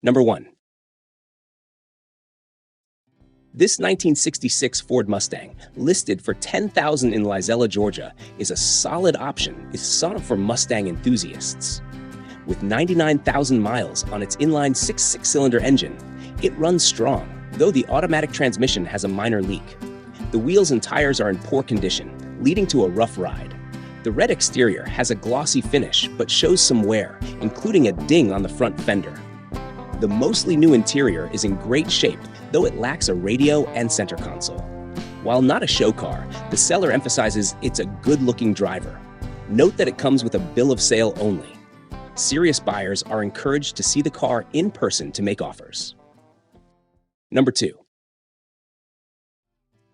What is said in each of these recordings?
Number 1. This 1966 Ford Mustang, listed for $10,000 in Lizella, Georgia, is a solid option. It's sought for Mustang enthusiasts. With 99,000 miles on its inline six-cylinder engine, it runs strong, though the automatic transmission has a minor leak. The wheels and tires are in poor condition, leading to a rough ride. The red exterior has a glossy finish but shows some wear, including a ding on the front fender. The mostly new interior is in great shape, though it lacks a radio and center console. While not a show car, the seller emphasizes it's a good-looking driver. Note that it comes with a bill of sale only. Serious buyers are encouraged to see the car in person to make offers. Number 2.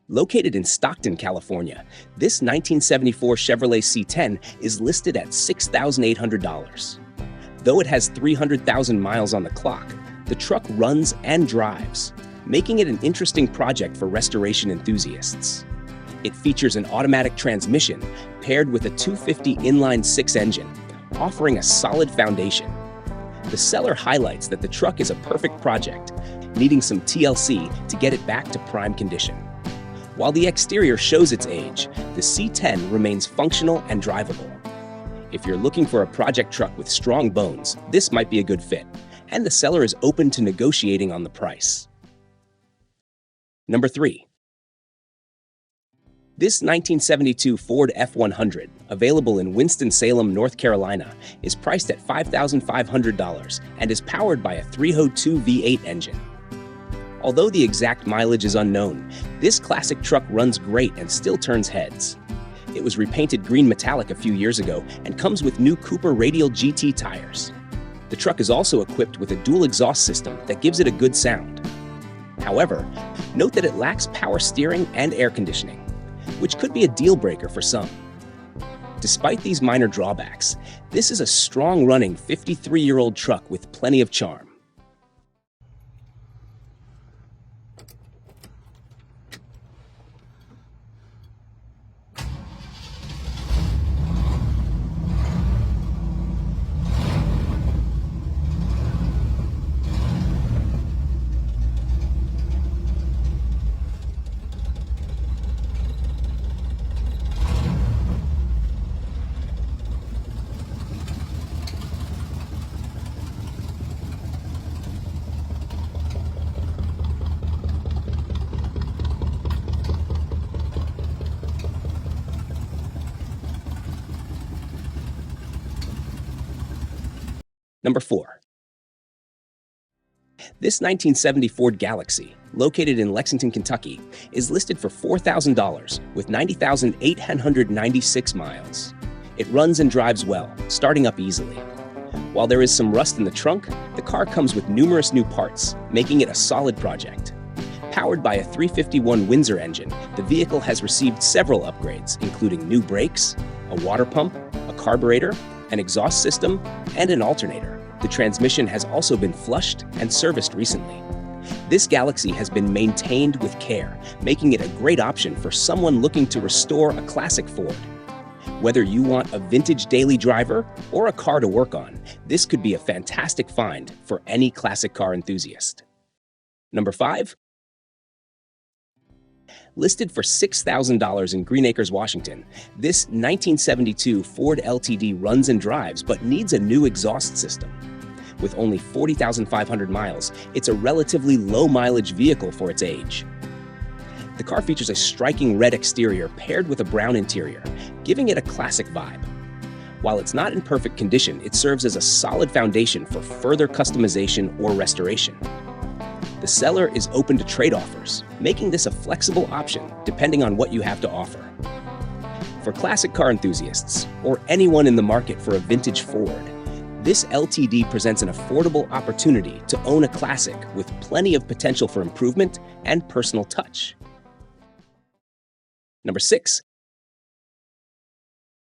Located in Stockton, California, this 1974 Chevrolet C10 is listed at $6,800. Though it has 300,000 miles on the clock, the truck runs and drives, making it an interesting project for restoration enthusiasts. It features an automatic transmission paired with a 250 inline-six engine, offering a solid foundation. The seller highlights that the truck is a perfect project, needing some TLC to get it back to prime condition. While the exterior shows its age, the C10 remains functional and drivable. If you're looking for a project truck with strong bones, this might be a good fit, and the seller is open to negotiating on the price. Number 3. This 1972 Ford F-100, available in Winston-Salem, North Carolina, is priced at $5,500 and is powered by a 302 V8 engine. Although the exact mileage is unknown, this classic truck runs great and still turns heads. It was repainted green metallic a few years ago and comes with new Cooper Radial GT tires. The truck is also equipped with a dual exhaust system that gives it a good sound. However, note that it lacks power steering and air conditioning, which could be a deal breaker for some. Despite these minor drawbacks, this is a strong-running 53-year-old truck with plenty of charm. Number 4. This 1970 Ford Galaxy, located in Lexington, Kentucky, is listed for $4,000 with 90,896 miles. It runs and drives well, starting up easily. While there is some rust in the trunk, the car comes with numerous new parts, making it a solid project. Powered by a 351 Windsor engine, the vehicle has received several upgrades, including new brakes, a water pump, a carburetor, an exhaust system, and an alternator. The transmission has also been flushed and serviced recently. This Galaxy has been maintained with care, making it a great option for someone looking to restore a classic Ford. Whether you want a vintage daily driver or a car to work on, this could be a fantastic find for any classic car enthusiast. Number 5. Listed for $6,000 in Green Acres, Washington, this 1972 Ford LTD runs and drives but needs a new exhaust system. With only 40,500 miles, it's a relatively low-mileage vehicle for its age. The car features a striking red exterior paired with a brown interior, giving it a classic vibe. While it's not in perfect condition, it serves as a solid foundation for further customization or restoration. The seller is open to trade offers, making this a flexible option depending on what you have to offer. For classic car enthusiasts, or anyone in the market for a vintage Ford, this LTD presents an affordable opportunity to own a classic with plenty of potential for improvement and personal touch. Number 6.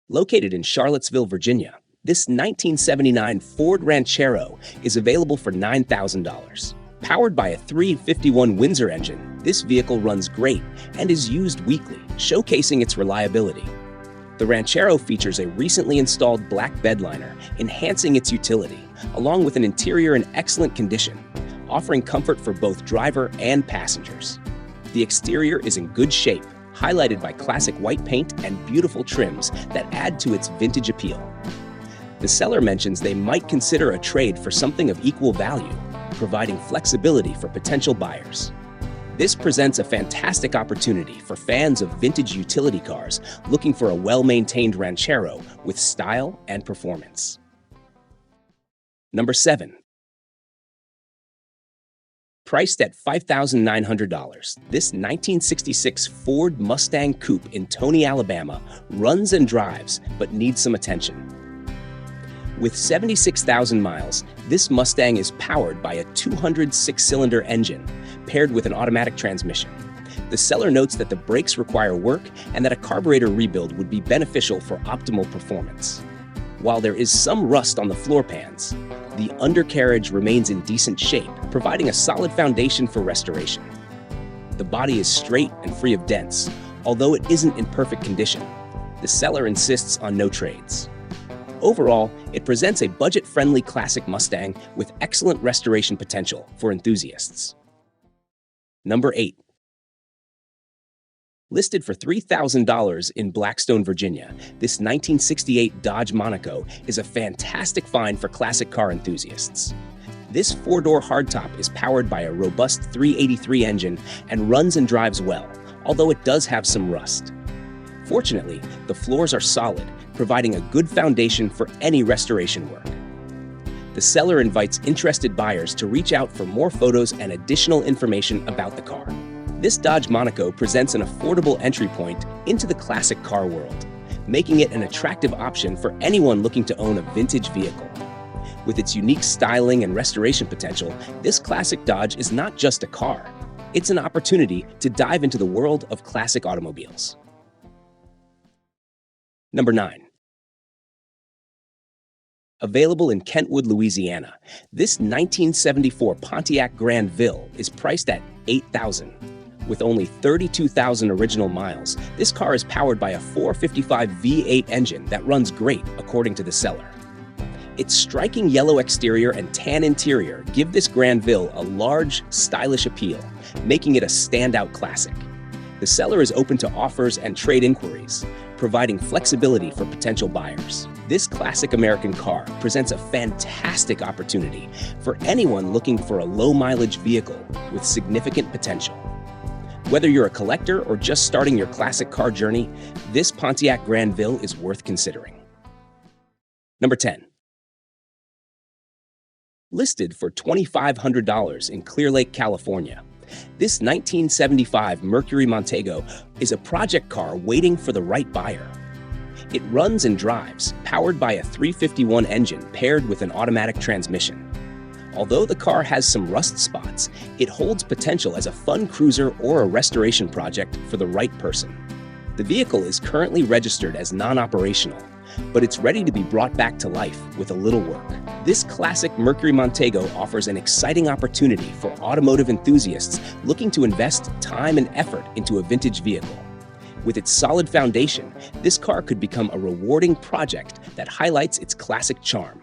Located in Charlottesville, Virginia, this 1979 Ford Ranchero is available for $9,000. Powered by a 351 Windsor engine, this vehicle runs great and is used weekly, showcasing its reliability. The Ranchero features a recently installed black bed liner, enhancing its utility, along with an interior in excellent condition. offering comfort for both driver and passengers. The exterior is in good shape, highlighted by classic white paint and beautiful trims that add to its vintage appeal. The seller mentions they might consider a trade for something of equal value, providing flexibility for potential buyers. This presents a fantastic opportunity for fans of vintage utility cars looking for a well-maintained Ranchero with style and performance. Number 7. Priced at $5,900, this 1966 Ford Mustang Coupe in Toney, Alabama runs and drives but needs some attention. With 76,000 miles, this Mustang is powered by a 206-cylinder engine paired with an automatic transmission. The seller notes that the brakes require work and that a carburetor rebuild would be beneficial for optimal performance. While there is some rust on the floor pans, the undercarriage remains in decent shape, providing a solid foundation for restoration. The body is straight and free of dents, although it isn't in perfect condition. The seller insists on no trades. Overall, it presents a budget-friendly classic Mustang with excellent restoration potential for enthusiasts. Number 8. Listed for $3,000 in Blackstone, Virginia, this 1968 Dodge Monaco is a fantastic find for classic car enthusiasts. This four-door hardtop is powered by a robust 383 engine and runs and drives well, although it does have some rust. Fortunately, the floors are solid, providing a good foundation for any restoration work. The seller invites interested buyers to reach out for more photos and additional information about the car. This Dodge Monaco presents an affordable entry point into the classic car world, making it an attractive option for anyone looking to own a vintage vehicle. With its unique styling and restoration potential, this classic Dodge is not just a car. It's an opportunity to dive into the world of classic automobiles. Number 9. Available in Kentwood, Louisiana, this 1974 Pontiac Grand Ville is priced at $8,000. With only 32,000 original miles, this car is powered by a 455 V8 engine that runs great, according to the seller. Its striking yellow exterior and tan interior give this Grand Ville a large, stylish appeal, making it a standout classic. The seller is open to offers and trade inquiries, providing flexibility for potential buyers. This classic American car presents a fantastic opportunity for anyone looking for a low-mileage vehicle with significant potential. Whether you're a collector or just starting your classic car journey, this Pontiac Grand Ville is worth considering. Number 10. Listed for $2,500 in Clear Lake, California, this 1975 Mercury Montego is a project car waiting for the right buyer. It runs and drives, powered by a 351 engine paired with an automatic transmission. Although the car has some rust spots, it holds potential as a fun cruiser or a restoration project for the right person. The vehicle is currently registered as non-operational, but it's ready to be brought back to life with a little work. This classic Mercury Montego offers an exciting opportunity for automotive enthusiasts looking to invest time and effort into a vintage vehicle. With its solid foundation, this car could become a rewarding project that highlights its classic charm.